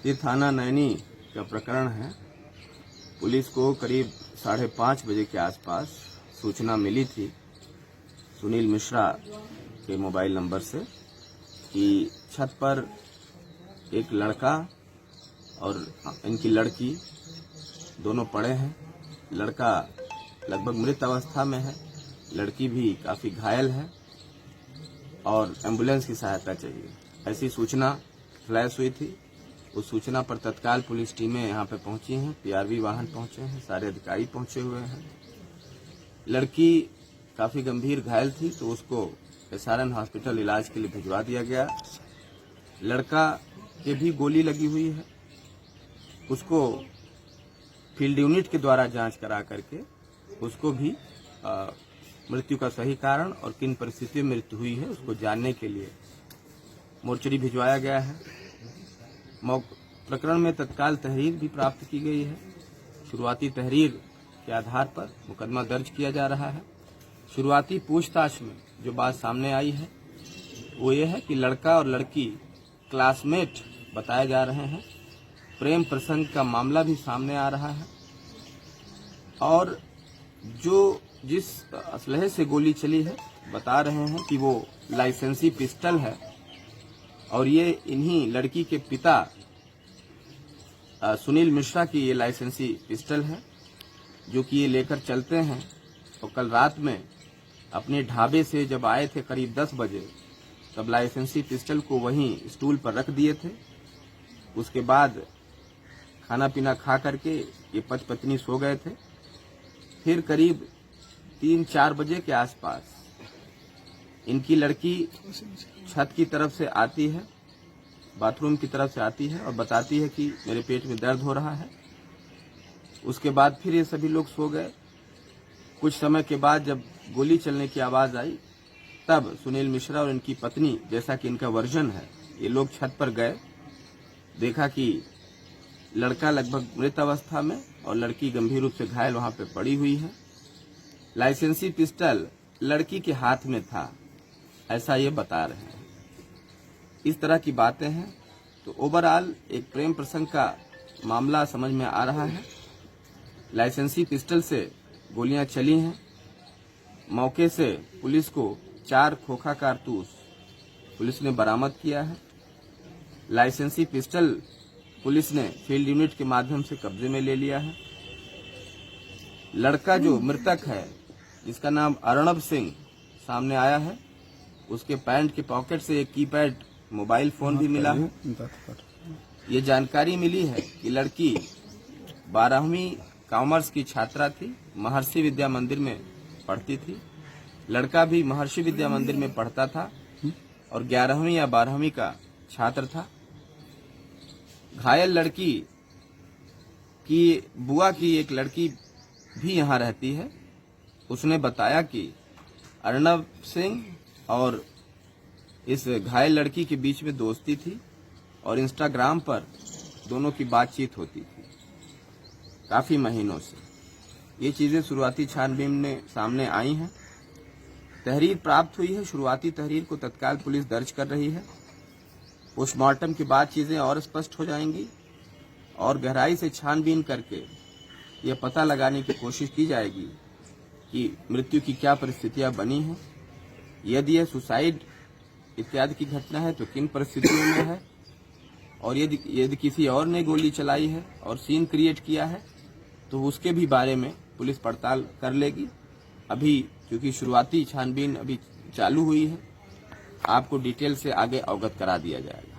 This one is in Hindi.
ये थाना नैनी का प्रकरण है। पुलिस को करीब 5:30 बजे के आसपास सूचना मिली थी सुनील मिश्रा के मोबाइल नंबर से कि छत पर एक लड़का और इनकी लड़की दोनों पड़े हैं। लड़का लगभग मृत अवस्था में है, लड़की भी काफी घायल है और एम्बुलेंस की सहायता चाहिए, ऐसी सूचना फ्लैश हुई थी। उस सूचना पर तत्काल पुलिस टीमें यहाँ पे पहुंची हैं, पीआरवी वाहन पहुंचे हैं, सारे अधिकारी पहुंचे हुए हैं। लड़की काफी गंभीर घायल थी तो उसको एसआरएन हॉस्पिटल इलाज के लिए भिजवा दिया गया। लड़का के भी गोली लगी हुई है, उसको फील्ड यूनिट के द्वारा जांच करा करके उसको भी मृत्यु का सही कारण और किन परिस्थितियों में मृत्यु हुई है उसको जानने के लिए मोर्चरी भिजवाया गया है। प्रकरण में तत्काल तहरीर भी प्राप्त की गई है। शुरुआती तहरीर के आधार पर मुकदमा दर्ज किया जा रहा है। शुरुआती पूछताछ में जो बात सामने आई है वो ये है कि लड़का और लड़की क्लासमेट बताए जा रहे हैं। प्रेम प्रसंग का मामला भी सामने आ रहा है और जिस असलहे से गोली चली है बता रहे हैं कि वो लाइसेंसी पिस्टल है और ये इन्हीं लड़की के पिता सुनील मिश्रा की ये लाइसेंसी पिस्टल है जो कि ये लेकर चलते हैं। और कल रात में अपने ढाबे से जब आए थे करीब 10 बजे तब लाइसेंसी पिस्टल को वहीं स्टूल पर रख दिए थे। उसके बाद खाना पीना खा करके ये पति पत्नी सो गए थे। फिर करीब 3-4 बजे के आसपास इनकी लड़की छत की तरफ से आती है, बाथरूम की तरफ से आती है और बताती है कि मेरे पेट में दर्द हो रहा है। उसके बाद फिर ये सभी लोग सो गए। कुछ समय के बाद जब गोली चलने की आवाज आई तब सुनील मिश्रा और इनकी पत्नी, जैसा कि इनका वर्जन है, ये लोग छत पर गए। देखा कि लड़का लगभग मृत अवस्था में और लड़की गंभीर रूप से घायल वहां पे पड़ी हुई है। लाइसेंसी पिस्टल लड़की के हाथ में था, ऐसा ये बता रहे हैं। इस तरह की बातें हैं तो ओवरऑल एक प्रेम प्रसंग का मामला समझ में आ रहा है। लाइसेंसी पिस्टल से गोलियां चली हैं। मौके से पुलिस को 4 खोखा कारतूस पुलिस ने बरामद किया है। लाइसेंसी पिस्टल पुलिस ने फील्ड यूनिट के माध्यम से कब्जे में ले लिया है। लड़का जो मृतक है जिसका नाम अर्णव सिंह सामने आया है, उसके पैंट के पॉकेट से एक कीपैड मोबाइल फोन भी मिला है। ये जानकारी मिली है कि लड़की 12वीं कॉमर्स की छात्रा थी, महर्षि विद्या मंदिर में पढ़ती थी। लड़का भी महर्षि विद्या मंदिर में पढ़ता था और 11वीं या 12वीं का छात्र था। घायल लड़की की बुआ की एक लड़की भी यहाँ रहती है। उसने बताया कि अर्णव सिंह और इस घायल लड़की के बीच में दोस्ती थी और इंस्टाग्राम पर दोनों की बातचीत होती थी काफी महीनों से। ये चीजें शुरुआती छानबीन में सामने आई हैं। तहरीर प्राप्त हुई है। शुरुआती तहरीर को तत्काल पुलिस दर्ज कर रही है। पोस्टमार्टम के बाद चीजें और स्पष्ट हो जाएंगी और गहराई से छानबीन करके ये पता लगाने की कोशिश की जाएगी कि मृत्यु की क्या परिस्थितियां बनी हैं। यदि यह सुसाइड इत्यादि की घटना है तो किन परिस्थितियों में है और यदि किसी और ने गोली चलाई है और सीन क्रिएट किया है तो उसके भी बारे में पुलिस पड़ताल कर लेगी। अभी क्योंकि शुरुआती छानबीन अभी चालू हुई है, आपको डिटेल से आगे अवगत करा दिया जाएगा।